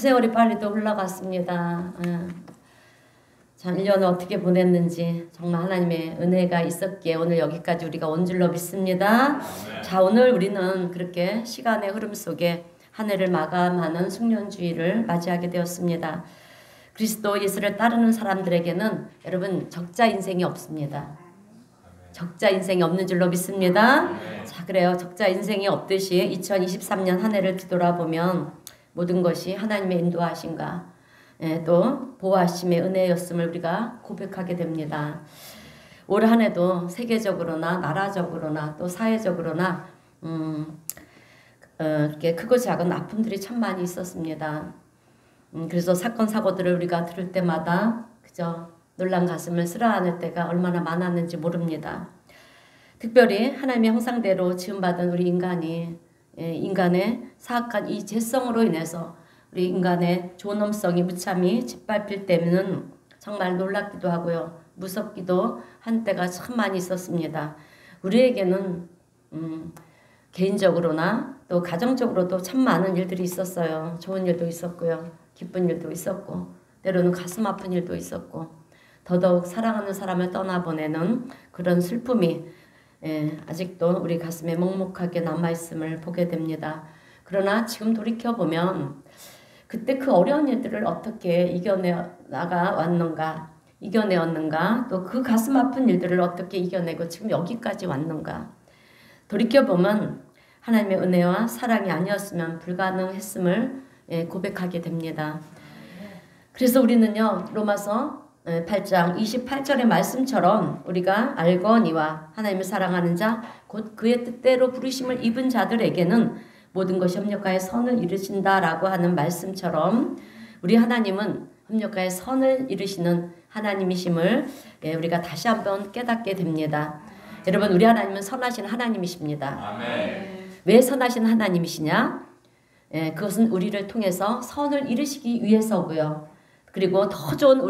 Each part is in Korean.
세월이 빨리도 흘러갔습니다. 자, 1년을 어떻게 보냈는지 정말 하나님의 은혜가 있었기에 오늘 여기까지 우리가 온 줄로 믿습니다. 자, 오늘 우리는 그렇게 시간의 흐름 속에 한 해를 마감하는 숙련주의를 맞이하게 되었습니다. 그리스도 예수를 따르는 사람들에게는 여러분 적자 인생이 없습니다. 적자 인생이 없는 줄로 믿습니다. 자, 그래요. 적자 인생이 없듯이 2023년 한 해를 뒤돌아보면 모든 것이 하나님의 인도하심과 또 보호하심의 은혜였음을 우리가 고백하게 됩니다. 올 한 해도 세계적으로나 나라적으로나 또 사회적으로나 이렇게 크고 작은 아픔들이 참 많이 있었습니다. 그래서 사건 사고들을 우리가 들을 때마다 그저 놀란 가슴을 쓸어안을 때가 얼마나 많았는지 모릅니다. 특별히 하나님의 형상대로 지음받은 우리 인간이 인간의 사악한 이 죄성으로 인해서 우리 인간의 존엄성이 무참히 짓밟힐 때는 정말 놀랍기도 하고요. 무섭기도 한 때가 참 많이 있었습니다. 우리에게는 개인적으로나 또 가정적으로도 참 많은 일들이 있었어요. 좋은 일도 있었고요. 기쁜 일도 있었고 때로는 가슴 아픈 일도 있었고 더더욱 사랑하는 사람을 떠나보내는 그런 슬픔이 아직도 우리 가슴에 먹먹하게 남아있음을 보게 됩니다. 그러나 지금 돌이켜보면 그때 그 어려운 일들을 어떻게 이겨내었는가 또 그 가슴 아픈 일들을 어떻게 이겨내고 지금 여기까지 왔는가. 돌이켜보면 하나님의 은혜와 사랑이 아니었으면 불가능했음을 고백하게 됩니다. 그래서 우리는요, 로마서 8장 28절의 말씀처럼 우리가 알거니와 하나님을 사랑하는 자 곧 그의 뜻대로 부르심을 입은 자들에게는 모든 것이 협력하여 선을 이루신다라고 하는 말씀처럼 우리 하나님은 협력하여 선을 이루시는 하나님이심을 우리가 다시 한번 깨닫게 됩니다. 여러분, 우리 하나님은 선하신 하나님이십니다. 아멘. 왜 선하신 하나님이시냐? 그것은 우리를 통해서 선을 이루시기 위해서고요. 그리고 더 좋은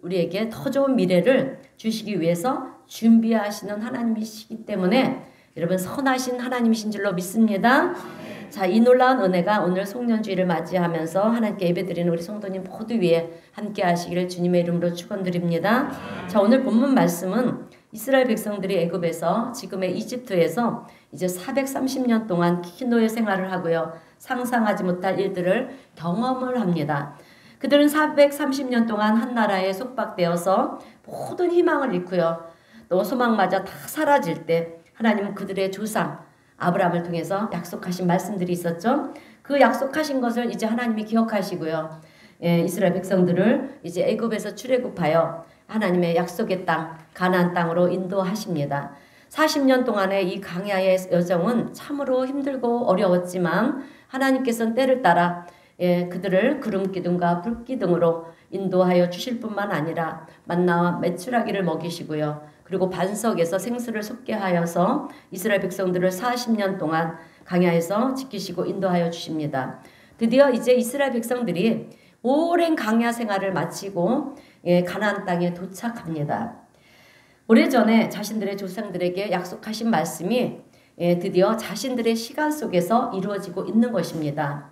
우리에게 더 좋은 미래를 주시기 위해서 준비하시는 하나님이시기 때문에 여러분 선하신 하나님이신 줄로 믿습니다. 자, 이 놀라운 은혜가 오늘 송년주의를 맞이하면서 하나님께 예배드리는 우리 성도님 모두 위에 함께 하시기를 주님의 이름으로 축원드립니다. 자, 오늘 본문 말씀은 이스라엘 백성들이 애굽에서 지금의 이집트에서 이제 430년 동안 기노의 생활을 하고요. 상상하지 못할 일들을 경험을 합니다. 그들은 430년 동안 한 나라에 속박되어서 모든 희망을 잃고요. 또 소망마저 다 사라질 때 하나님은 그들의 조상 아브라함을 통해서 약속하신 말씀들이 있었죠. 그 약속하신 것을 이제 하나님이 기억하시고요. 이스라엘 백성들을 이제 애굽에서 출애굽하여 하나님의 약속의 땅 가나안 땅으로 인도하십니다. 40년 동안의 이 광야의 여정은 참으로 힘들고 어려웠지만 하나님께서는 때를 따라 그들을 구름 기둥과 불 기둥으로 인도하여 주실 뿐만 아니라 만나와 메추라기를 먹이시고요. 그리고 반석에서 생수를 솟게 하여서 이스라엘 백성들을 40년 동안 광야에서 지키시고 인도하여 주십니다. 드디어 이제 이스라엘 백성들이 오랜 광야 생활을 마치고 가나안 땅에 도착합니다. 오래전에 자신들의 조상들에게 약속하신 말씀이 드디어 자신들의 시간 속에서 이루어지고 있는 것입니다.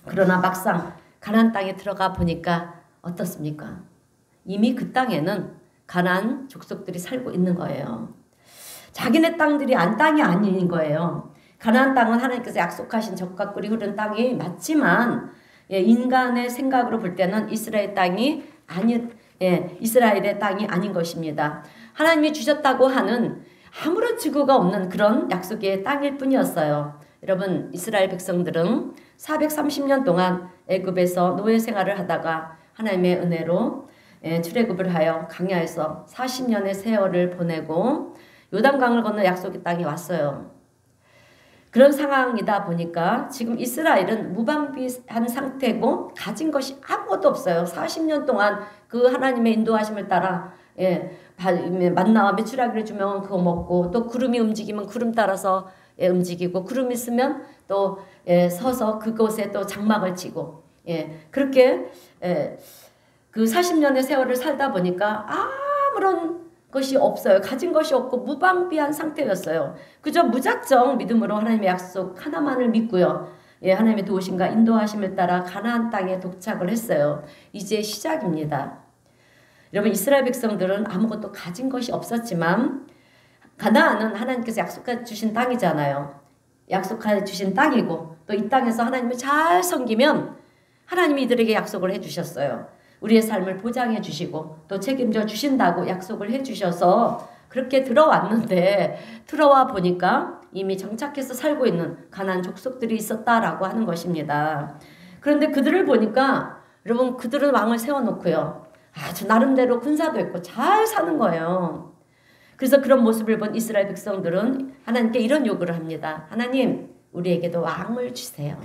그러나 막상 가나안 땅에 들어가 보니까 어떻습니까? 이미 그 땅에는 가나안 족속들이 살고 있는 거예요. 자기네 땅들이 땅이 아닌 거예요. 가나안 땅은 하나님께서 약속하신 적과 꿀이 흐르는 땅이 맞지만 인간의 생각으로 볼 때는 이스라엘의 땅이 아닌 것입니다. 하나님이 주셨다고 하는 아무런 증거가 없는 그런 약속의 땅일 뿐이었어요. 여러분, 이스라엘 백성들은 430년 동안 애굽에서 노예 생활을 하다가 하나님의 은혜로 출애굽을 하여 광야에서 40년의 세월을 보내고 요단강을 건너 약속의 땅에 왔어요. 그런 상황이다 보니까 지금 이스라엘은 무방비한 상태고 가진 것이 아무것도 없어요. 40년 동안 그 하나님의 인도하심을 따라 만나와 메추라기를 주면 그거 먹고 또 구름이 움직이면 구름 따라서 움직이고 구름 있으면 또 서서 그곳에 또 장막을 치고 그렇게 그 40년의 세월을 살다 보니까 아무런 것이 없어요. 가진 것이 없고 무방비한 상태였어요. 그저 무작정 믿음으로 하나님의 약속 하나만을 믿고요. 예, 하나님의 도우심과 인도하심을 따라 가나안 땅에 도착을 했어요. 이제 시작입니다. 여러분, 이스라엘 백성들은 아무것도 가진 것이 없었지만 가나안은 하나님께서 약속해 주신 땅이잖아요. 약속해 주신 땅이고 또 이 땅에서 하나님을 잘 섬기면 하나님이 이들에게 약속을 해주셨어요. 우리의 삶을 보장해 주시고 또 책임져 주신다고 약속을 해주셔서 그렇게 들어왔는데 들어와 보니까 이미 정착해서 살고 있는 가나안 족속들이 있었다라고 하는 것입니다. 그런데 그들을 보니까 여러분, 그들은 왕을 세워놓고요, 아주 나름대로 군사도 있고 잘 사는 거예요. 그래서 그런 모습을 본 이스라엘 백성들은 하나님께 이런 요구를 합니다. 하나님, 우리에게도 왕을 주세요.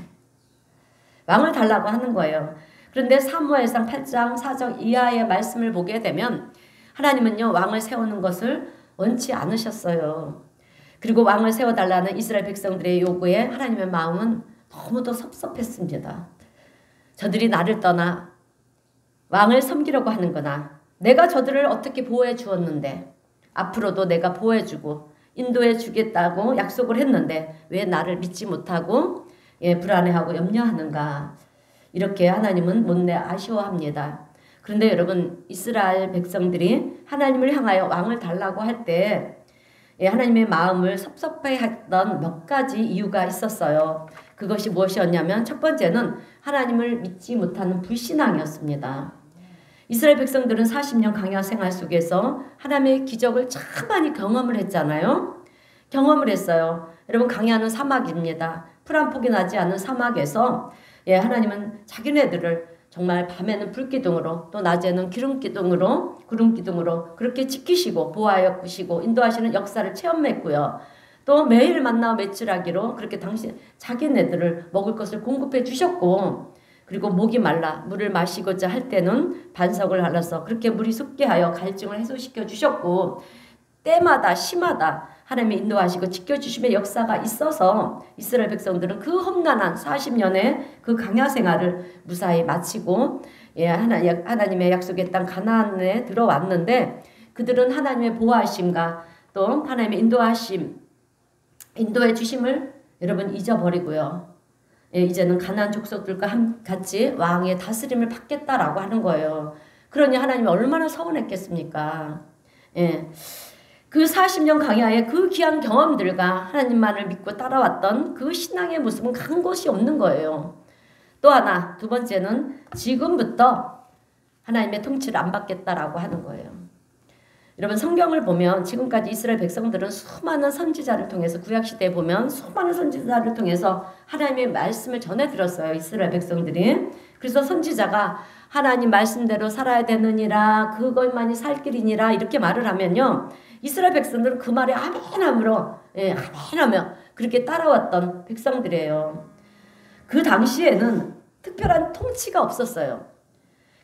왕을 달라고 하는 거예요. 그런데 사무엘상 8장 4절 이하의 말씀을 보게 되면 하나님은요, 왕을 세우는 것을 원치 않으셨어요. 그리고 왕을 세워달라는 이스라엘 백성들의 요구에 하나님의 마음은 너무도 섭섭했습니다. 저들이 나를 떠나 왕을 섬기려고 하는구나. 내가 저들을 어떻게 보호해 주었는데, 앞으로도 내가 보호해주고 인도해 주겠다고 약속을 했는데 왜 나를 믿지 못하고 불안해하고 염려하는가. 이렇게 하나님은 못내 아쉬워합니다. 그런데 여러분, 이스라엘 백성들이 하나님을 향하여 왕을 달라고 할 때 하나님의 마음을 섭섭해했던 몇 가지 이유가 있었어요. 그것이 무엇이었냐면 첫 번째는 하나님을 믿지 못하는 불신앙이었습니다. 이스라엘 백성들은 40년 광야 생활 속에서 하나님의 기적을 참 많이 경험을 했잖아요. 경험을 했어요. 여러분, 광야는 사막입니다. 풀 한 폭이 나지 않는 사막에서 하나님은 자기네들을 정말 밤에는 불기둥으로 또 낮에는 기름기둥으로 구름기둥으로 그렇게 지키시고 보호하여 주시고 인도하시는 역사를 체험했고요. 또 매일 만나 매출하기로 그렇게 당신 자기네들을 먹을 것을 공급해 주셨고, 그리고 목이 말라 물을 마시고자 할 때는 반석을 갈라서 그렇게 물이 솟게 하여 갈증을 해소시켜 주셨고, 때마다 시마다 하나님이 인도하시고 지켜주심의 역사가 있어서 이스라엘 백성들은 그 험난한 40년의 그 광야 생활을 무사히 마치고 하나님의 약속의 땅 가나안에 들어왔는데, 그들은 하나님의 보호하심과 또 하나님의 인도해 주심을 여러분 잊어버리고요. 이제는 가나안 족속들과 같이 왕의 다스림을 받겠다라고 하는 거예요. 그러니 하나님이 얼마나 서운했겠습니까? 그 40년 광야의 그 귀한 경험들과 하나님만을 믿고 따라왔던 그 신앙의 모습은 간 곳이 없는 거예요. 또 하나, 두 번째는 지금부터 하나님의 통치를 안 받겠다라고 하는 거예요. 여러분, 성경을 보면 지금까지 이스라엘 백성들은 수많은 선지자를 통해서, 구약시대에 보면 수많은 선지자를 통해서 하나님의 말씀을 전해 들었어요. 이스라엘 백성들이. 그래서 선지자가 하나님 말씀대로 살아야 되느니라, 그것만이 살 길이니라 이렇게 말을 하면요, 이스라엘 백성들은 그 말에 아멘하며 아멘하며 그렇게 따라왔던 백성들이에요. 그 당시에는 특별한 통치가 없었어요.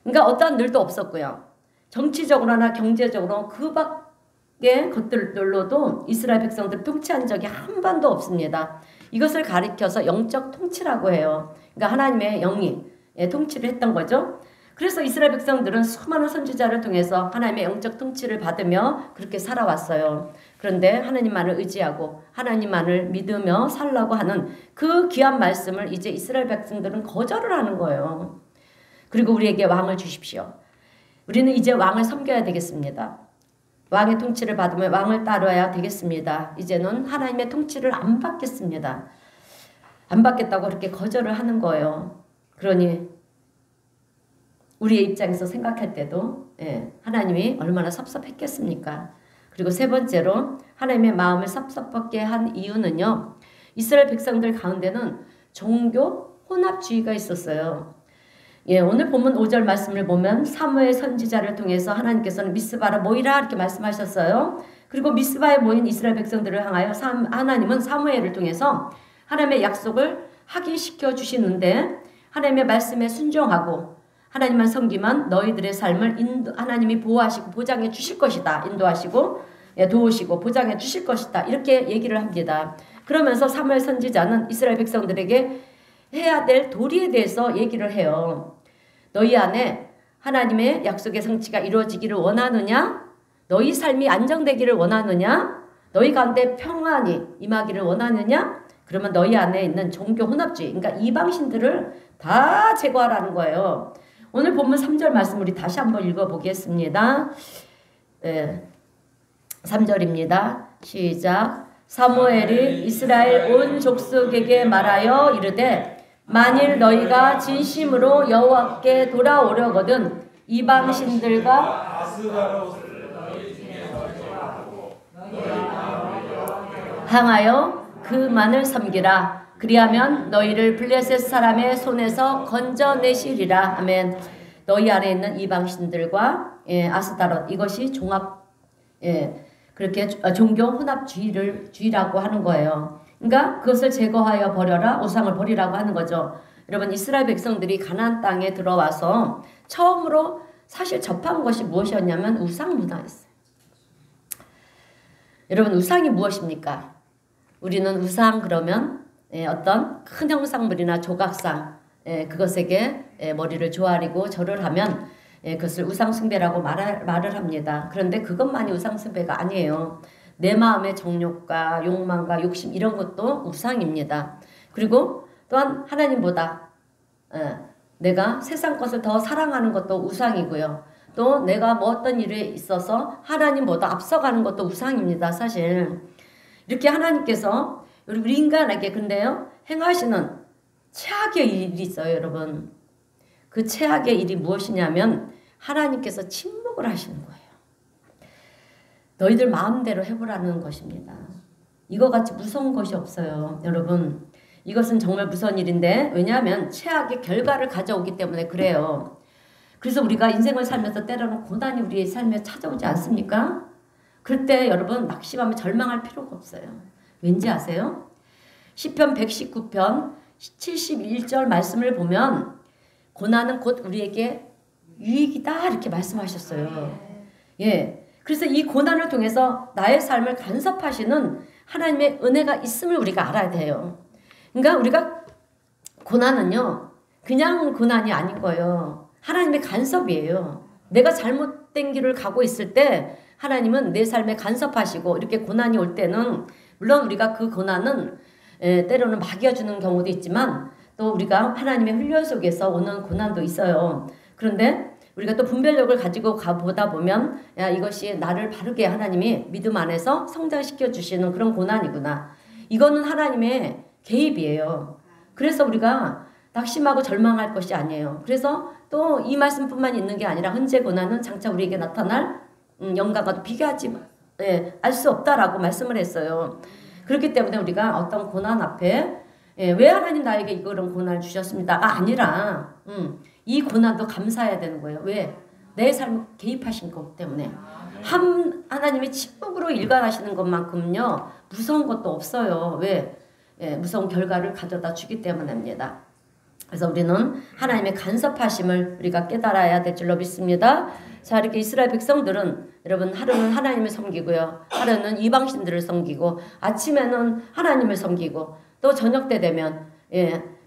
그러니까 어떠한 늘도 없었고요. 정치적으로나 경제적으로 그 밖의 것들로도 이스라엘 백성들 통치한 적이 한 번도 없습니다. 이것을 가리켜서 영적 통치라고 해요. 그러니까 하나님의 영이 통치를 했던 거죠. 그래서 이스라엘 백성들은 수많은 선지자를 통해서 하나님의 영적 통치를 받으며 그렇게 살아왔어요. 그런데 하나님만을 의지하고 하나님만을 믿으며 살라고 하는 그 귀한 말씀을 이제 이스라엘 백성들은 거절을 하는 거예요. 그리고 우리에게 왕을 주십시오. 우리는 이제 왕을 섬겨야 되겠습니다. 왕의 통치를 받으면 왕을 따라야 되겠습니다. 이제는 하나님의 통치를 안 받겠습니다. 안 받겠다고 그렇게 거절을 하는 거예요. 그러니 우리의 입장에서 생각할 때도 하나님이 얼마나 섭섭했겠습니까? 그리고 세 번째로 하나님의 마음을 섭섭하게 한 이유는요, 이스라엘 백성들 가운데는 종교 혼합주의가 있었어요. 오늘 본문 5절 말씀을 보면 사무엘 선지자를 통해서 하나님께서는 미스바로 모이라 이렇게 말씀하셨어요. 그리고 미스바에 모인 이스라엘 백성들을 향하여 하나님은 사무엘을 통해서 하나님의 약속을 확인시켜 주시는데, 하나님의 말씀에 순종하고 하나님만 섬기면 너희들의 삶을 하나님이 보호하시고 보장해 주실 것이다. 인도하시고 도우시고 보장해 주실 것이다. 이렇게 얘기를 합니다. 그러면서 사무엘 선지자는 이스라엘 백성들에게 해야 될 도리에 대해서 얘기를 해요. 너희 안에 하나님의 약속의 성취가 이루어지기를 원하느냐? 너희 삶이 안정되기를 원하느냐? 너희 가운데 평안이 임하기를 원하느냐? 그러면 너희 안에 있는 종교 혼합주의, 그러니까 이방신들을 다 제거하라는 거예요. 오늘 본문 3절 말씀 우리 다시 한번 읽어보겠습니다. 3절입니다. 시작. 사무엘이 이스라엘 온 족속에게 말하여 이르되 만일 너희가 진심으로 여호와께 돌아오려거든 이방신들과 항하여 그만을 섬기라. 그리하면 너희를 블레셋 사람의 손에서 건져내시리라. 아멘. 너희 안에 있는 이방신들과 아스타롯, 이것이 그렇게 종교 혼합주의라고 하는 거예요. 그러니까 그것을 제거하여 버려라, 우상을 버리라고 하는 거죠. 여러분, 이스라엘 백성들이 가나안 땅에 들어와서 처음으로 사실 접한 것이 무엇이었냐면 우상 문화였어요. 여러분, 우상이 무엇입니까? 우리는 우상 그러면 어떤 큰 형상물이나 조각상 그것에게 머리를 조아리고 절을 하면 그것을 우상숭배라고 말을 합니다. 그런데 그것만이 우상숭배가 아니에요. 내 마음의 정욕과 욕망과 욕심 이런 것도 우상입니다. 그리고 또한 하나님보다 내가 세상 것을 더 사랑하는 것도 우상이고요. 또 내가 뭐 어떤 일에 있어서 하나님보다 앞서가는 것도 우상입니다. 사실 이렇게 하나님께서 우리 인간에게 근데요 행하시는 최악의 일이 있어요. 여러분, 그 최악의 일이 무엇이냐면 하나님께서 침묵을 하시는 거예요. 너희들 마음대로 해보라는 것입니다. 이거 같이 무서운 것이 없어요. 여러분, 이것은 정말 무서운 일인데 왜냐하면 최악의 결과를 가져오기 때문에 그래요. 그래서 우리가 인생을 살면서 때로는 고난이 우리의 삶에 찾아오지 않습니까? 그럴 때 여러분 낙심하며 절망할 필요가 없어요. 왠지 아세요? 시편 119편 71절 말씀을 보면 고난은 곧 우리에게 유익이다 이렇게 말씀하셨어요. 그래서 이 고난을 통해서 나의 삶을 간섭하시는 하나님의 은혜가 있음을 우리가 알아야 돼요. 그러니까 우리가 고난은요 그냥 고난이 아닌 거예요. 하나님의 간섭이에요. 내가 잘못된 길을 가고 있을 때 하나님은 내 삶에 간섭하시고 이렇게 고난이 올 때는 물론 우리가 그 고난은 때로는 막여주는 경우도 있지만 또 우리가 하나님의 훈련 속에서 오는 고난도 있어요. 그런데 우리가 또 분별력을 가지고 가보다 보면 야 이것이 나를 바르게 하나님이 믿음 안에서 성장시켜 주시는 그런 고난이구나. 이거는 하나님의 개입이에요. 그래서 우리가 낙심하고 절망할 것이 아니에요. 그래서 또 이 말씀뿐만 있는 게 아니라 현재 고난은 장차 우리에게 나타날 영광과도 비교하지 알 수 없다라고 말씀을 했어요. 그렇기 때문에 우리가 어떤 고난 앞에 왜 하나님 나에게 이런 고난을 주셨습니다가 아니라 이 고난도 감사해야 되는 거예요. 왜? 내 삶에 개입하신 것 때문에. 하나님이 침묵으로 일관하시는 것만큼요 무서운 것도 없어요. 왜? 무서운 결과를 가져다 주기 때문입니다. 그래서 우리는 하나님의 간섭하심을 우리가 깨달아야 될 줄로 믿습니다. 자, 이렇게 이스라엘 백성들은 여러분 하루는 하나님을 섬기고요. 하루는 이방신들을 섬기고 아침에는 하나님을 섬기고 또 저녁 때 되면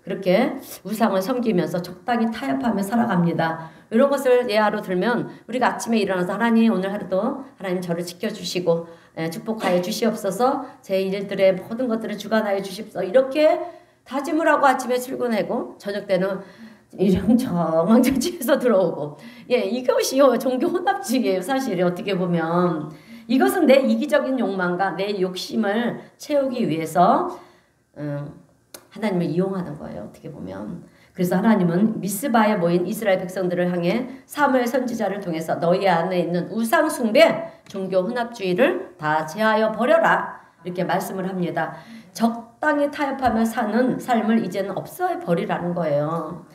그렇게 우상을 섬기면서 적당히 타협하며 살아갑니다. 이런 것을 예화로 들면 우리가 아침에 일어나서 하나님 오늘 하루도 하나님 저를 지켜주시고 축복하여 주시옵소서 제 일들의 모든 것들을 주관하여 주십시오. 이렇게 다짐을 하고 아침에 출근하고 저녁 때는 이런저랑저집에서 들어오고 이것이 종교 혼합주의예요. 사실 어떻게 보면 이것은 내 이기적인 욕망과 내 욕심을 채우기 위해서 하나님을 이용하는 거예요. 어떻게 보면. 그래서 하나님은 미스바에 모인 이스라엘 백성들을 향해 사무엘 선지자를 통해서 너희 안에 있는 우상 숭배, 종교 혼합주의를 다 제하여 버려라 이렇게 말씀을 합니다. 적당히 타협하며 사는 삶을 이제는 없애 버리라는 거예요.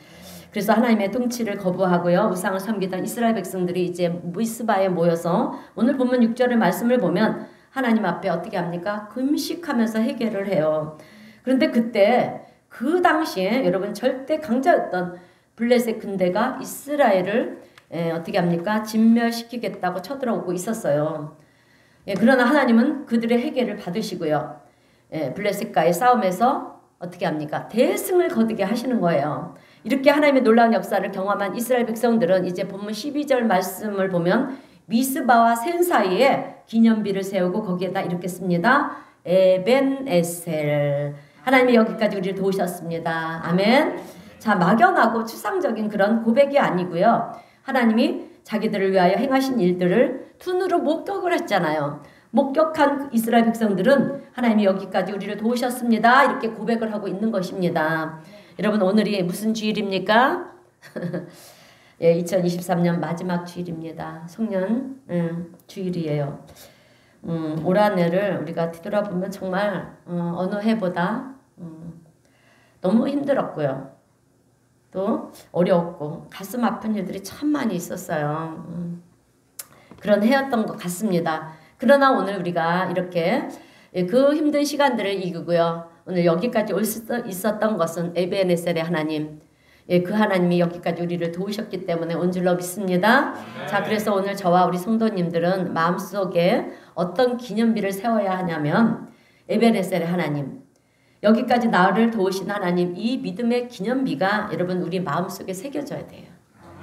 그래서 하나님의 통치를 거부하고요. 우상을 섬기던 이스라엘 백성들이 이제 미스바에 모여서 오늘 본문 6절의 말씀을 보면 하나님 앞에 어떻게 합니까? 금식하면서 해결을 해요. 그런데 그때 그 당시에 여러분 절대 강자였던 블레셋 군대가 이스라엘을 어떻게 합니까? 진멸시키겠다고 쳐들어오고 있었어요. 그러나 하나님은 그들의 해결을 받으시고요. 블레셋과의 싸움에서 어떻게 합니까? 대승을 거두게 하시는 거예요. 이렇게 하나님의 놀라운 역사를 경험한 이스라엘 백성들은 이제 본문 12절 말씀을 보면 미스바와 센 사이에 기념비를 세우고 거기에다 이렇게 씁니다. 에벤에셀 하나님이 여기까지 우리를 도우셨습니다. 아멘. 자, 막연하고 추상적인 그런 고백이 아니고요. 하나님이 자기들을 위하여 행하신 일들을 두 눈으로 목격을 했잖아요. 목격한 이스라엘 백성들은 하나님이 여기까지 우리를 도우셨습니다. 이렇게 고백을 하고 있는 것입니다. 여러분, 오늘이 무슨 주일입니까? 예, 2023년 마지막 주일입니다. 송년 주일이에요. 올 한 해를 우리가 뒤돌아보면 정말 어느 해보다 너무 힘들었고요. 또 어려웠고 가슴 아픈 일들이 참 많이 있었어요. 그런 해였던 것 같습니다. 그러나 오늘 우리가 이렇게 그 힘든 시간들을 이기고요. 오늘 여기까지 올 수 있었던 것은 에베네셀의 하나님, 그 하나님이 여기까지 우리를 도우셨기 때문에 온 줄로 믿습니다. 자, 그래서 오늘 저와 우리 성도님들은 마음속에 어떤 기념비를 세워야 하냐면 에베네셀의 하나님, 여기까지 나를 도우신 하나님, 이 믿음의 기념비가 여러분 우리 마음속에 새겨져야 돼요.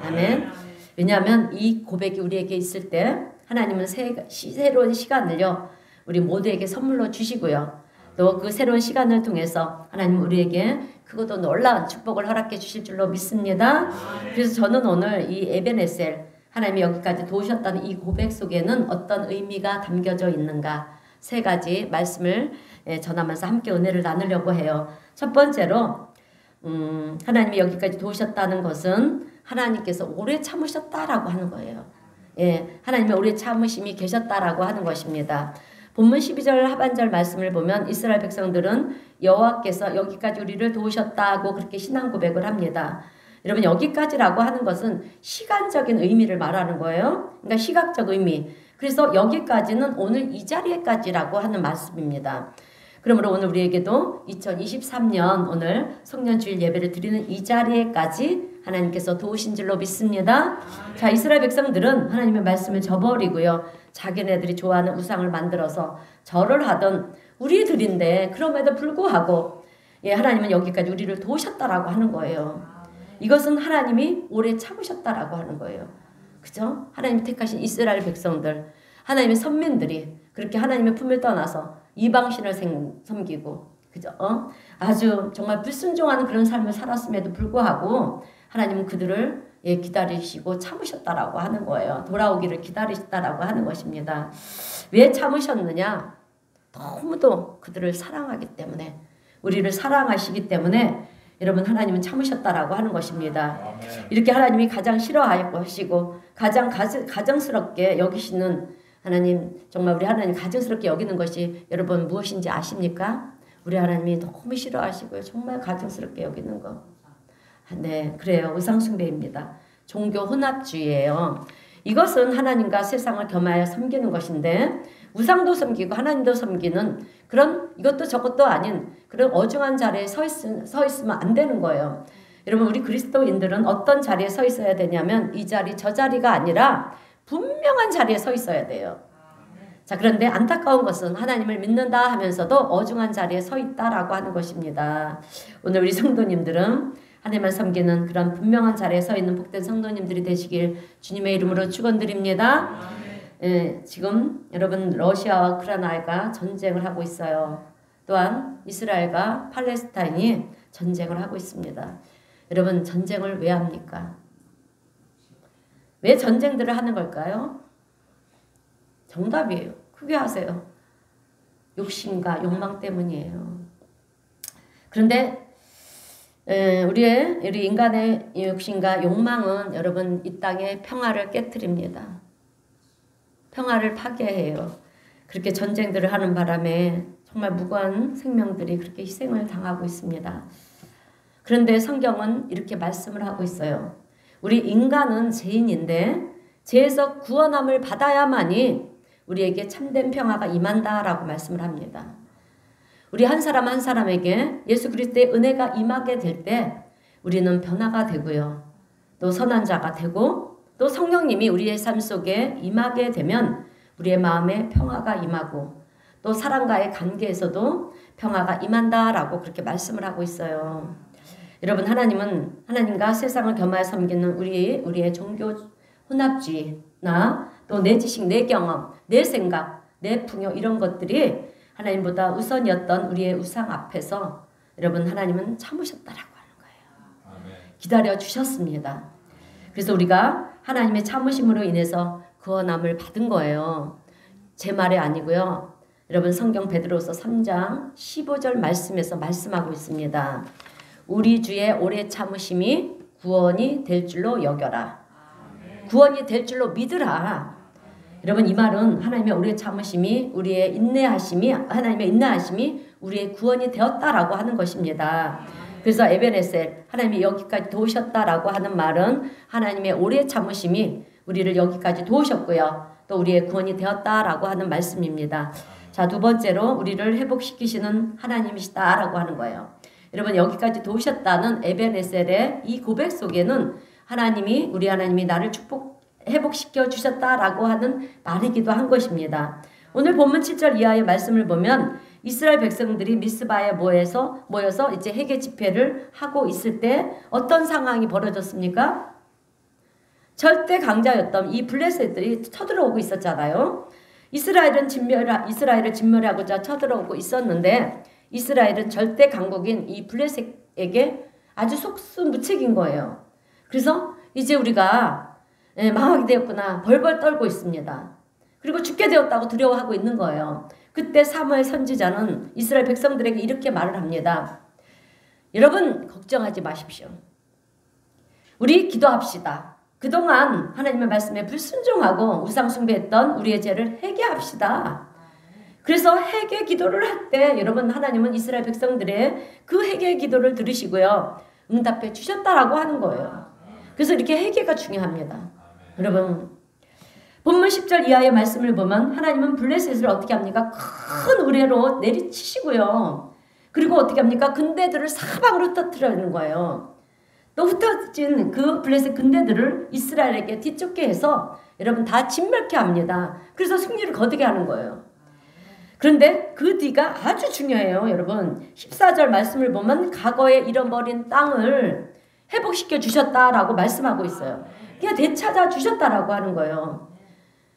아멘. 왜냐하면 이 고백이 우리에게 있을 때 하나님은 새로운 시간을요 우리 모두에게 선물로 주시고요. 또 그 새로운 시간을 통해서 하나님은 우리에게 그것도 놀라운 축복을 허락해 주실 줄로 믿습니다. 그래서 저는 오늘 이 에베네셀, 하나님이 여기까지 도우셨다는 이 고백 속에는 어떤 의미가 담겨져 있는가, 세 가지 말씀을 전하면서 함께 은혜를 나누려고 해요. 첫 번째로 하나님이 여기까지 도우셨다는 것은 하나님께서 오래 참으셨다라고 하는 거예요. 예, 하나님의 오래 참으심이 계셨다라고 하는 것입니다. 본문 12절 하반절 말씀을 보면 이스라엘 백성들은 여호와께서 여기까지 우리를 도우셨다고 그렇게 신앙 고백을 합니다. 여러분, 여기까지라고 하는 것은 시간적인 의미를 말하는 거예요. 그러니까 시각적 의미. 그래서 여기까지는 오늘 이 자리에까지라고 하는 말씀입니다. 그러므로 오늘 우리에게도 2023년 오늘 성년주일 예배를 드리는 이 자리에까지 하나님께서 도우신 줄로 믿습니다. 자, 이스라엘 백성들은 하나님의 말씀을 저버리고요. 자기네들이 좋아하는 우상을 만들어서 절을 하던 우리들인데 그럼에도 불구하고 하나님은 여기까지 우리를 도우셨다라고 하는 거예요. 이것은 하나님이 오래 참으셨다라고 하는 거예요. 그죠? 하나님이 택하신 이스라엘 백성들, 하나님의 선민들이 그렇게 하나님의 품을 떠나서 이방신을 섬기고, 그죠? 아주 정말 불순종하는 그런 삶을 살았음에도 불구하고 하나님은 그들을 기다리시고 참으셨다라고 하는 거예요. 돌아오기를 기다리셨다라고 하는 것입니다. 왜 참으셨느냐? 너무도 그들을 사랑하기 때문에, 우리를 사랑하시기 때문에 여러분 하나님은 참으셨다라고 하는 것입니다. 이렇게 하나님이 가장 싫어하시고 가장 가정스럽게 여기시는 하나님, 정말 우리 하나님 가정스럽게 여기는 것이 여러분 무엇인지 아십니까? 우리 하나님이 너무 싫어하시고요. 정말 가정스럽게 여기는 거. 네, 그래요. 우상숭배입니다. 종교 혼합주의예요. 이것은 하나님과 세상을 겸하여 섬기는 것인데 우상도 섬기고 하나님도 섬기는 그런 이것도 저것도 아닌 그런 어중한 자리에 서 있으면 안 되는 거예요. 여러분, 우리 그리스도인들은 어떤 자리에 서 있어야 되냐면 이 자리 저 자리가 아니라 분명한 자리에 서 있어야 돼요. 자, 그런데 안타까운 것은 하나님을 믿는다 하면서도 어중한 자리에 서 있다라고 하는 것입니다. 오늘 우리 성도님들은 하나님만 섬기는 그런 분명한 자리에 서 있는 복된 성도님들이 되시길 주님의 이름으로 축원드립니다. 지금 여러분 러시아와 우크라이나가 전쟁을 하고 있어요. 또한 이스라엘과 팔레스타인이 전쟁을 하고 있습니다. 여러분, 전쟁을 왜 합니까? 왜 전쟁들을 하는 걸까요? 정답이에요. 크게 하세요. 욕심과 욕망 때문이에요. 그런데 우리 인간의 욕심과 욕망은 여러분 이 땅의 평화를 깨트립니다. 평화를 파괴해요. 그렇게 전쟁들을 하는 바람에 정말 무고한 생명들이 그렇게 희생을 당하고 있습니다. 그런데 성경은 이렇게 말씀을 하고 있어요. 우리 인간은 죄인인데 죄에서 구원함을 받아야만이 우리에게 참된 평화가 임한다라고 말씀을 합니다. 우리 한 사람 한 사람에게 예수 그리스도의 은혜가 임하게 될 때 우리는 변화가 되고요. 또 선한 자가 되고 또 성령님이 우리의 삶 속에 임하게 되면 우리의 마음에 평화가 임하고 또 사람과의 관계에서도 평화가 임한다라고 그렇게 말씀을 하고 있어요. 여러분, 하나님은 하나님과 세상을 겸하여 섬기는 우리의 종교 혼합주의나 또 내 지식, 내 경험, 내 생각, 내 풍요 이런 것들이 하나님보다 우선이었던 우리의 우상 앞에서 여러분 하나님은 참으셨다라고 하는 거예요. 기다려 주셨습니다. 그래서 우리가 하나님의 참으심으로 인해서 구원함을 받은 거예요. 제 말이 아니고요. 여러분 성경 베드로서 3장 15절 말씀에서 말씀하고 있습니다. 우리 주의 오래 참으심이 구원이 될 줄로 여겨라. 구원이 될 줄로 믿으라. 여러분 이 말은 하나님의 오래 참으심이 우리의 인내하심이 하나님의 인내하심이 우리의 구원이 되었다라고 하는 것입니다. 그래서 에베네셀 하나님이 여기까지 도우셨다라고 하는 말은 하나님의 오래 참으심이 우리를 여기까지 도우셨고요. 또 우리의 구원이 되었다라고 하는 말씀입니다. 자, 두 번째로 우리를 회복시키시는 하나님이시다라고 하는 거예요. 여러분 여기까지 도우셨다는 에베네셀의 이 고백 속에는 하나님이 우리 하나님이 나를 회복시켜 주셨다라고 하는 말이기도 한 것입니다. 오늘 본문 7절 이하의 말씀을 보면 이스라엘 백성들이 미스바에 모여서 이제 회개 집회를 하고 있을 때 어떤 상황이 벌어졌습니까? 절대 강자였던 이 블레셋들이 쳐들어오고 있었잖아요. 이스라엘을 진멸하고자 쳐들어오고 있었는데 이스라엘은 절대 강국인 이 블레셋에게 아주 속수무책인 거예요. 그래서 이제 우리가 망하게 되었구나 벌벌 떨고 있습니다. 그리고 죽게 되었다고 두려워하고 있는 거예요. 그때 사무엘 선지자는 이스라엘 백성들에게 이렇게 말을 합니다. 여러분 걱정하지 마십시오. 우리 기도합시다. 그동안 하나님의 말씀에 불순종하고 우상 숭배했던 우리의 죄를 회개합시다. 그래서 회개 기도를 할 때 여러분 하나님은 이스라엘 백성들의 그 회개 기도를 들으시고요. 응답해 주셨다라고 하는 거예요. 그래서 이렇게 회개가 중요합니다. 여러분 본문 10절 이하의 말씀을 보면 하나님은 블레셋을 어떻게 합니까? 큰 우레로 내리치시고요. 그리고 어떻게 합니까? 군대들을 사방으로 흩어뜨리는 거예요. 또 흩어진 그 블레셋 군대들을 이스라엘에게 뒤쫓게 해서 여러분 다 진멸케 합니다. 그래서 승리를 거두게 하는 거예요. 그런데 그 뒤가 아주 중요해요. 여러분 14절 말씀을 보면 과거에 잃어버린 땅을 회복시켜 주셨다라고 말씀하고 있어요. 그냥 되찾아 주셨다라고 하는 거예요.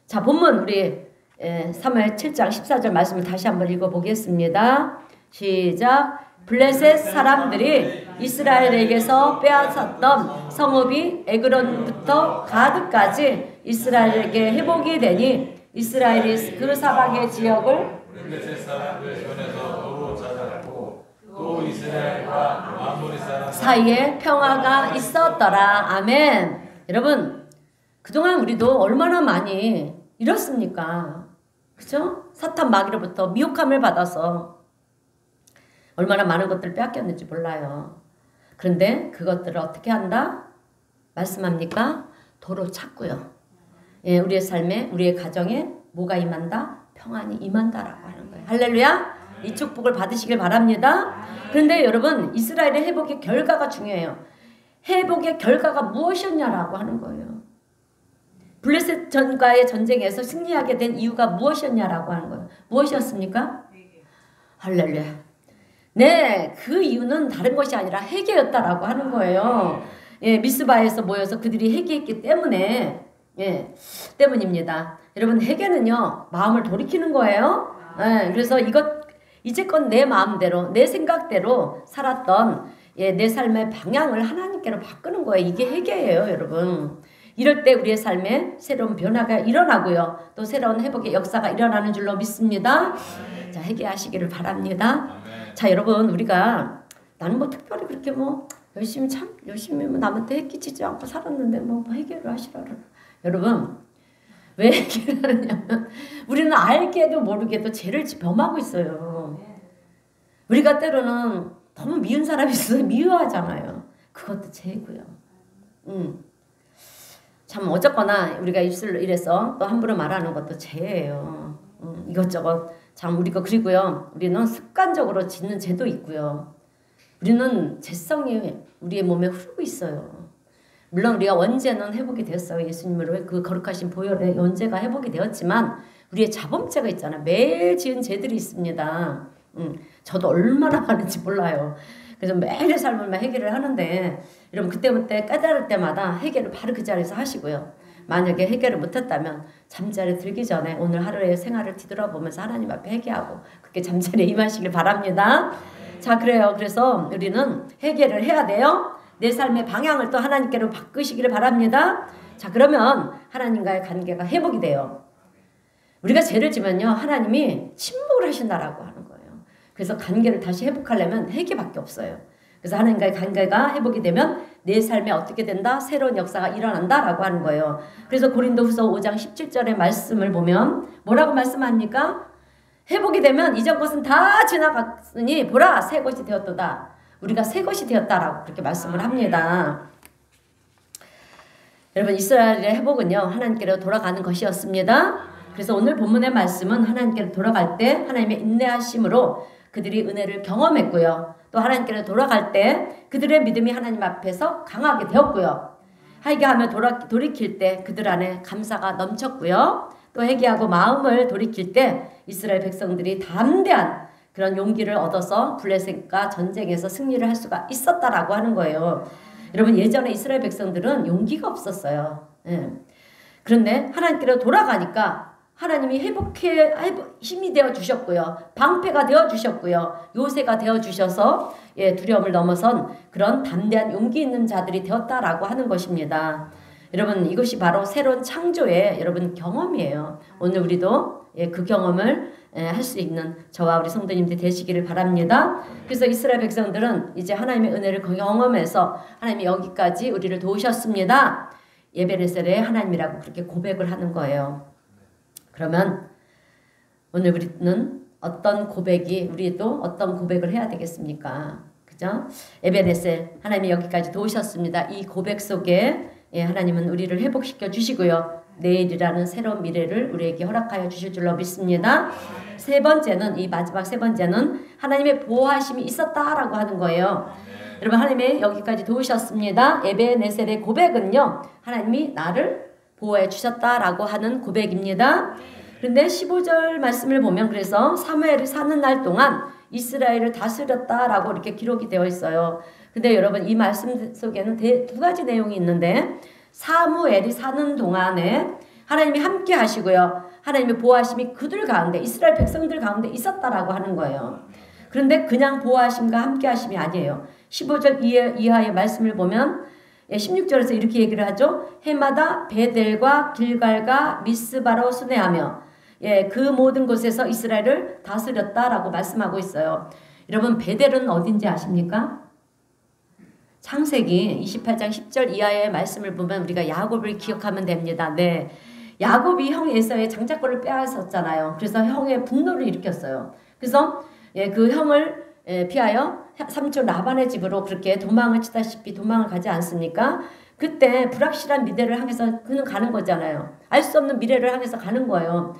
자, 본문 우리 사무엘 7장 14절 말씀을 다시 한번 읽어보겠습니다. 시작. 블레셋 사람들이 이스라엘에게서 빼앗았던 성읍이 에그론부터 가드까지 이스라엘에게 회복이 되니 이스라엘이 그 사방의 지역을 블레셋 사람들 손에서 도로 찾아냈고 또 이스라엘과 아모리 사람 사이에 평화가 있었더라. 아멘. 여러분 그동안 우리도 얼마나 많이 잃었습니까? 그죠? 사탄 마귀로부터 미혹함을 받아서 얼마나 많은 것들을 빼앗겼는지 몰라요. 그런데 그것들을 어떻게 한다? 말씀합니까? 도로 찾고요. 예, 우리의 삶에 우리의 가정에 뭐가 임한다? 평안이 임한다라고 하는 거예요. 할렐루야! 이 축복을 받으시길 바랍니다. 그런데 여러분 이스라엘의 회복의 결과가 중요해요. 회복의 결과가 무엇이었냐라고 하는 거예요. 블레셋 전과의 전쟁에서 승리하게 된 이유가 무엇이었냐라고 하는 거예요. 무엇이었습니까? 할렐루야. 네, 그 이유는 다른 것이 아니라 회개였다라고 하는 거예요. 예, 미스바에서 모여서 그들이 회개했기 때문에 때문입니다. 여러분 회개는요 마음을 돌이키는 거예요. 예, 그래서 이제껏 내 마음대로 내 생각대로 살았던 내 삶의 방향을 하나님께로 바꾸는 거예요. 이게 회개예요, 여러분. 이럴 때 우리의 삶에 새로운 변화가 일어나고요. 또 새로운 회복의 역사가 일어나는 줄로 믿습니다. 자, 회개하시기를 바랍니다. 자, 여러분 우리가 나는 뭐 특별히 그렇게 뭐 열심히 남한테 해끼치지 않고 살았는데 뭐 회개를 하시라. 여러분 왜 회개를 하느냐면 우리는 알게도 모르게도 죄를 범하고 있어요. 우리가 때로는 너무 미운 사람이 있어서 미워하잖아요. 그것도 죄고요. 참 어쨌거나 우리가 입술로 이래서 또 함부로 말하는 것도 죄예요. 이것저것 참 우리가 그리고요. 우리는 습관적으로 짓는 죄도 있고요. 우리는 죄성이 우리의 몸에 흐르고 있어요. 물론 우리가 원죄는 회복이 되었어요. 예수님으로 그 거룩하신 보혈의 원죄가 회복이 되었지만 우리의 자범죄가 있잖아요. 매일 지은 죄들이 있습니다. 저도 얼마나 많은지 몰라요. 그래서 매일의 삶을 해결을 하는데 여러분 그때부터 깨달을 때마다 해결을 바로 그 자리에서 하시고요. 만약에 해결을 못했다면 잠자리에 들기 전에 오늘 하루의 생활을 뒤돌아보면서 하나님 앞에 회개하고 그렇게 잠자리에 임하시길 바랍니다. 자, 그래요. 그래서 우리는 회개를 해야 돼요. 내 삶의 방향을 또 하나님께로 바꾸시기를 바랍니다. 자, 그러면 하나님과의 관계가 회복이 돼요. 우리가 죄를 지면요, 하나님이 침묵을 하신다라고 하는 거예요. 그래서 관계를 다시 회복하려면 회개밖에 없어요. 그래서 하나님과의 관계가 회복이 되면 내 삶에 어떻게 된다? 새로운 역사가 일어난다라고 하는 거예요. 그래서 고린도후서 5장 17절의 말씀을 보면 뭐라고 말씀합니까? 회복이 되면 이전 것은 다 지나갔으니 보라 새 것이 되었도다. 우리가 새 것이 되었다라고 그렇게 말씀을 합니다. 여러분, 이스라엘의 회복은요, 하나님께로 돌아가는 것이었습니다. 그래서 오늘 본문의 말씀은 하나님께로 돌아갈 때 하나님의 인내하심으로 그들이 은혜를 경험했고요. 또 하나님께로 돌아갈 때 그들의 믿음이 하나님 앞에서 강하게 되었고요. 회개하며 돌이킬 때 그들 안에 감사가 넘쳤고요. 또 회개하고 마음을 돌이킬 때 이스라엘 백성들이 담대한 그런 용기를 얻어서 블레셋과 전쟁에서 승리를 할 수가 있었다라고 하는 거예요. 여러분, 예전에 이스라엘 백성들은 용기가 없었어요. 예. 그런데 하나님께로 돌아가니까 하나님이 힘이 되어 주셨고요. 방패가 되어 주셨고요. 요새가 되어 주셔서 두려움을 넘어선 그런 담대한 용기 있는 자들이 되었다라고 하는 것입니다. 여러분, 이것이 바로 새로운 창조의 여러분 경험이에요. 오늘 우리도 그 경험을 할 수 있는 저와 우리 성도님들 되시기를 바랍니다. 그래서 이스라엘 백성들은 이제 하나님의 은혜를 경험해서 하나님이 여기까지 우리를 도우셨습니다. 에베네셀의 하나님이라고 그렇게 고백을 하는 거예요. 그러면 오늘 우리는 우리도 어떤 고백을 해야 되겠습니까? 그죠? 에베네셀, 하나님이 여기까지 도우셨습니다. 이 고백 속에 하나님은 우리를 회복시켜 주시고요. 내일이라는 새로운 미래를 우리에게 허락하여 주실 줄로 믿습니다. 마지막 세 번째는 하나님의 보호하심이 있었다라고 하는 거예요. 여러분, 하나님이 여기까지 도우셨습니다. 에베네셀의 고백은요, 하나님이 나를 보호해 주셨다라고 하는 고백입니다. 그런데 15절 말씀을 보면 그래서 사무엘이 사는 날 동안 이스라엘을 다스렸다라고 이렇게 기록이 되어 있어요. 근데 여러분, 이 말씀 속에는 두 가지 내용이 있는데, 사무엘이 사는 동안에 하나님이 함께 하시고요, 하나님의 보호하심이 그들 가운데, 이스라엘 백성들 가운데 있었다라고 하는 거예요. 그런데 그냥 보호하심과 함께 하심이 아니에요. 15절 이하의 말씀을 보면 16절에서 이렇게 얘기를 하죠. 해마다 베델과 길갈과 미스바로 순회하며 그 모든 곳에서 이스라엘을 다스렸다라고 말씀하고 있어요. 여러분, 베델은 어딘지 아십니까? 창세기 28장 10절 이하의 말씀을 보면 우리가 야곱을 기억하면 됩니다. 네, 야곱이 형 에사의 장자권을 빼앗았잖아요. 그래서 형의 분노를 일으켰어요. 그래서 그 형을 피하여 삼촌 라반의 집으로 그렇게 도망을 치다시피 도망을 가지 않습니까? 그때 불확실한 미래를 향해서 그는 가는 거잖아요. 알 수 없는 미래를 향해서 가는 거예요.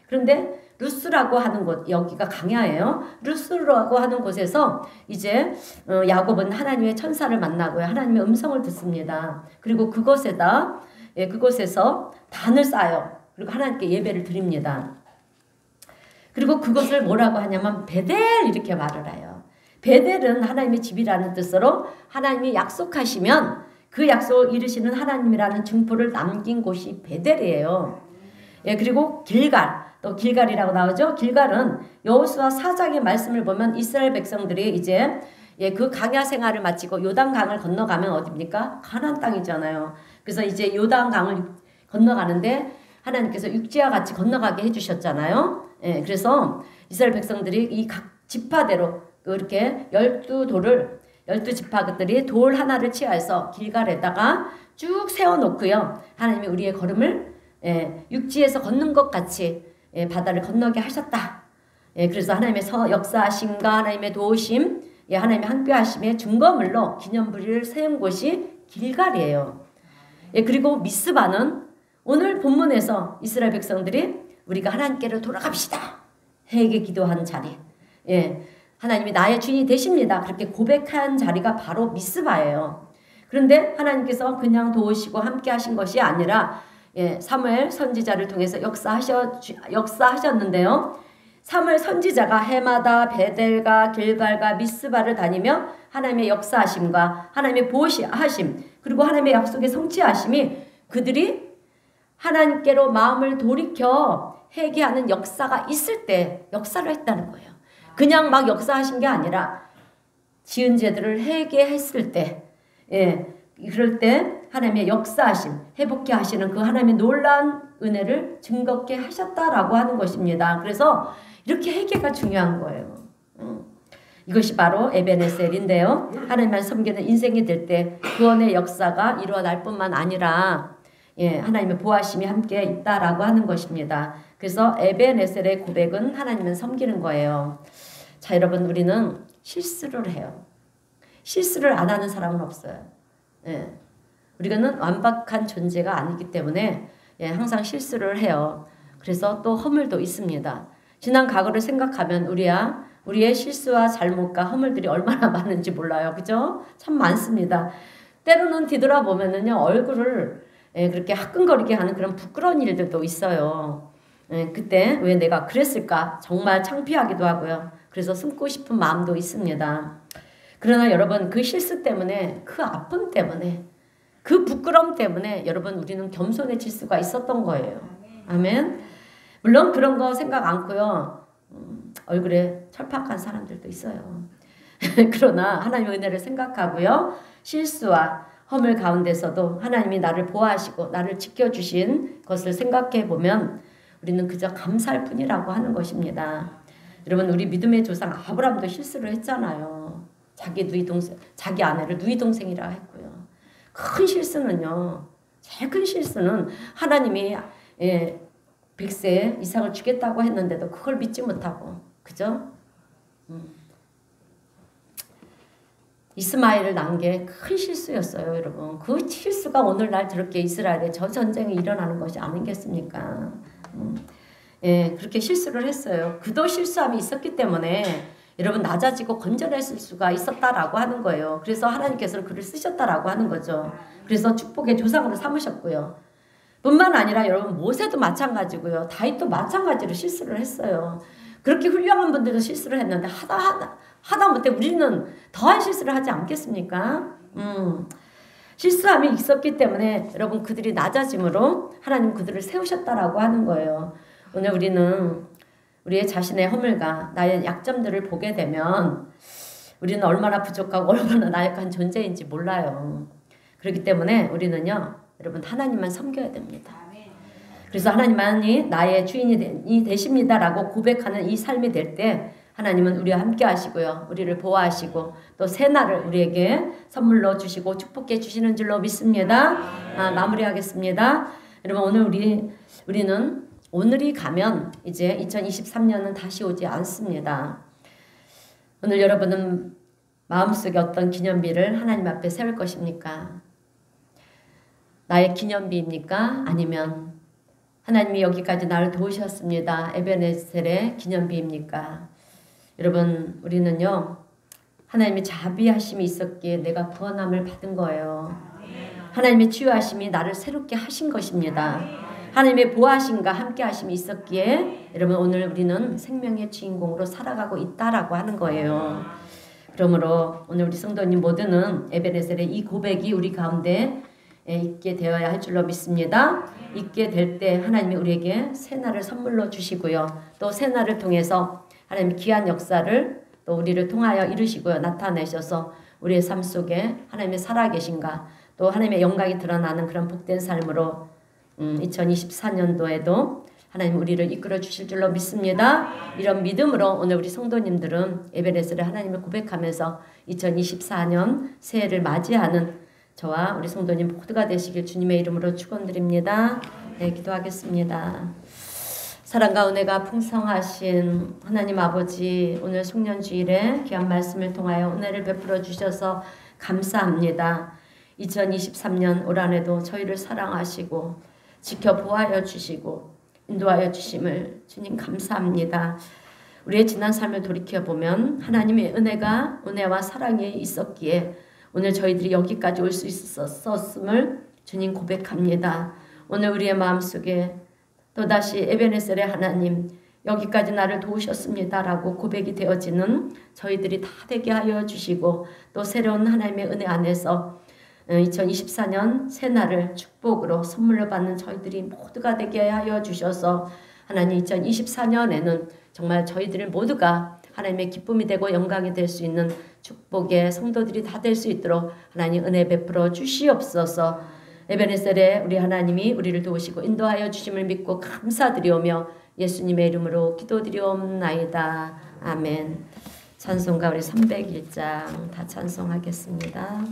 그런데 루스라고 하는 곳, 여기가 강야예요. 루스라고 하는 곳에서 이제 야곱은 하나님의 천사를 만나고요. 하나님의 음성을 듣습니다. 그리고 그곳에서 단을 쌓아요. 그리고 하나님께 예배를 드립니다. 그리고 그것을 뭐라고 하냐면 베델 이렇게 말을 해요. 베델은 하나님의 집이라는 뜻으로 하나님이 약속하시면 그 약속을 이루시는 하나님이라는 증포를 남긴 곳이 베델이에요. 그리고 또 길갈이라고 나오죠. 길갈은 여호수아 4장의 말씀을 보면 이스라엘 백성들이 이제 그 강야 생활을 마치고 요단강을 건너가면 어디입니까? 가나안 땅이잖아요. 그래서 이제 요단강을 건너가는데 하나님께서 육지와 같이 건너가게 해주셨잖아요. 그래서 이스라엘 백성들이 이 각 지파대로 이렇게 12지파들이 돌 하나를 취하여서 길갈에다가 쭉 세워놓고요. 하나님이 우리의 걸음을 육지에서 걷는 것 같이 바다를 건너게 하셨다. 그래서 하나님의 역사하심과 하나님의 도우심, 하나님의 함께하심의 증거물로 기념부리를 세운 곳이 길갈이에요. 그리고 미스바는 오늘 본문에서 이스라엘 백성들이 우리가 하나님께로 돌아갑시다. 회개 기도한 자리. 하나님이 나의 주인이 되십니다. 그렇게 고백한 자리가 바로 미스바예요. 그런데 하나님께서 그냥 도우시고 함께 하신 것이 아니라 사무엘 선지자를 통해서 역사하셨는데요. 사무엘 선지자가 해마다 베델과 길갈과 미스바를 다니며 하나님의 역사하심과 하나님의 보호하심 그리고 하나님의 약속의 성취하심이 그들이 하나님께로 마음을 돌이켜 회개하는 역사가 있을 때 역사를 했다는 거예요. 그냥 막 역사하신 게 아니라 지은 죄들을 회개했을 때, 그럴 때 하나님의 역사하심, 회복케 하시는 그 하나님의 놀라운 은혜를 증거케 하셨다라고 하는 것입니다. 그래서 이렇게 회개가 중요한 거예요. 이것이 바로 에베네셀인데요. 하나님만 섬기는 인생이 될 때 구원의 역사가 일어날 뿐만 아니라 하나님의 보호하심이 함께 있다라고 하는 것입니다. 그래서 에베네셀의 고백은 하나님을 섬기는 거예요. 자, 여러분, 우리는 실수를 해요. 실수를 안 하는 사람은 없어요. 우리는 완벽한 존재가 아니기 때문에 항상 실수를 해요. 그래서 또 허물도 있습니다. 지난 과거를 생각하면 우리의 실수와 잘못과 허물들이 얼마나 많은지 몰라요. 그죠? 참 많습니다. 때로는 뒤돌아보면은요, 얼굴을 그렇게 화끈거리게 하는 그런 부끄러운 일들도 있어요. 그때 왜 내가 그랬을까? 정말 창피하기도 하고요. 그래서 숨고 싶은 마음도 있습니다. 그러나 여러분, 그 실수 때문에, 그 아픔 때문에, 그 부끄러움 때문에 여러분, 우리는 겸손해질 수가 있었던 거예요. 아멘. 물론 그런 거 생각 않고요. 얼굴에 철팍한 사람들도 있어요. 그러나 하나님의 은혜를 생각하고요. 실수와 허물 가운데서도 하나님이 나를 보호하시고 나를 지켜주신 것을 생각해 보면 우리는 그저 감사할 뿐이라고 하는 것입니다. 여러분, 우리 믿음의 조상 아브라함도 실수를 했잖아요. 자기 아내를 누이 동생이라 했고요. 큰 실수는요. 제일 큰 실수는 하나님이 100세에 이삭을 주겠다고 했는데도 그걸 믿지 못하고, 그죠? 이스마엘을 낳은 게 큰 실수였어요, 여러분. 그 실수가 오늘날 저렇게 이스라엘에 저 전쟁이 일어나는 것이 아니겠습니까? 그렇게 실수를 했어요. 그도 실수함이 있었기 때문에 여러분 낮아지고 건져냈을 수가 있었다라고 하는 거예요. 그래서 하나님께서는 그를 쓰셨다라고 하는 거죠. 그래서 축복의 조상으로 삼으셨고요. 뿐만 아니라 여러분 모세도 마찬가지고요. 다윗도 마찬가지로 실수를 했어요. 그렇게 훌륭한 분들도 실수를 했는데 하다 못해 우리는 더한 실수를 하지 않겠습니까? 실수함이 있었기 때문에 여러분 그들이 낮아짐으로 하나님 그들을 세우셨다라고 하는 거예요. 오늘 우리는 우리의 자신의 허물과 나의 약점들을 보게 되면 우리는 얼마나 부족하고 얼마나 나약한 존재인지 몰라요. 그렇기 때문에 우리는요, 여러분 하나님만 섬겨야 됩니다. 그래서 하나님만이 나의 주인이 되십니다라고 고백하는 이 삶이 될 때 하나님은 우리와 함께 하시고요. 우리를 보호하시고 또 새날을 우리에게 선물로 주시고 축복해 주시는 줄로 믿습니다. 마무리하겠습니다. 여러분 오늘 우리는 오늘이 가면 이제 2023년은 다시 오지 않습니다. 오늘 여러분은 마음속에 어떤 기념비를 하나님 앞에 세울 것입니까? 나의 기념비입니까? 아니면 하나님이 여기까지 나를 도우셨습니다. 에베네셀의 기념비입니까? 여러분 우리는요. 하나님의 자비하심이 있었기에 내가 구원함을 받은 거예요. 하나님의 치유하심이 나를 새롭게 하신 것입니다. 하나님의 보호하심과 함께 하심이 있었기에 여러분 오늘 우리는 생명의 주인공으로 살아가고 있다라고 하는 거예요. 그러므로 오늘 우리 성도님 모두는 에베네셀의 이 고백이 우리 가운데 있게 되어야 할 줄로 믿습니다. 있게 될 때 하나님이 우리에게 새날을 선물로 주시고요. 또 새날을 통해서 하나님의 귀한 역사를 또 우리를 통하여 이루시고요. 나타내셔서 우리의 삶 속에 하나님의 살아계신가 또 하나님의 영광이 드러나는 그런 복된 삶으로 2024년도에도 하나님 우리를 이끌어 주실 줄로 믿습니다. 이런 믿음으로 오늘 우리 성도님들은 에베네셀의 하나님을 고백하면서 2024년 새해를 맞이하는 저와 우리 성도님 모두가 되시길 주님의 이름으로 축원드립니다. 네, 기도하겠습니다. 사랑과 은혜가 풍성하신 하나님 아버지, 오늘 송년주일에 귀한 말씀을 통하여 은혜를 베풀어 주셔서 감사합니다. 2023년 올 한해도 저희를 사랑하시고 지켜 보호하여 주시고 인도하여 주심을 주님 감사합니다. 우리의 지난 삶을 돌이켜보면 하나님의 은혜와 사랑이 있었기에 오늘 저희들이 여기까지 올 수 있었음을 주님 고백합니다. 오늘 우리의 마음속에 또다시 에베네셀의 하나님 여기까지 나를 도우셨습니다라고 고백이 되어지는 저희들이 다 되게 하여 주시고 또 새로운 하나님의 은혜 안에서 2024년 새날을 축복으로 선물로 받는 저희들이 모두가 되게 하여 주셔서 하나님 2024년에는 정말 저희들 모두가 하나님의 기쁨이 되고 영광이 될 수 있는 축복의 성도들이 다 될 수 있도록 하나님 은혜 베풀어 주시옵소서. 에베네셀에 우리 하나님이 우리를 도우시고 인도하여 주심을 믿고 감사드리오며 예수님의 이름으로 기도드리옵나이다. 아멘. 찬송가 우리 301장 다 찬송하겠습니다.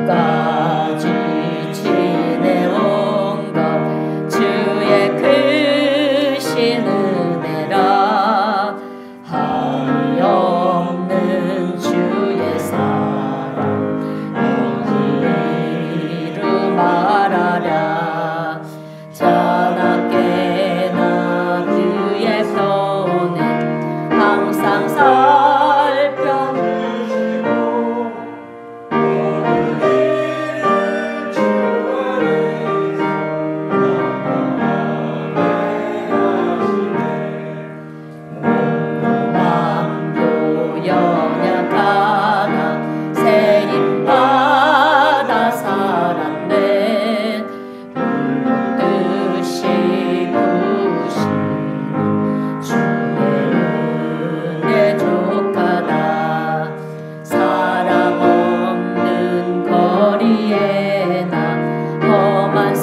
지금까지 지내온 것 주의 크신 은혜라 하옵는 주의 사랑 이루 말하랴 자나깨나 그의 편에 항상 사랑 없는 거리에 나 험한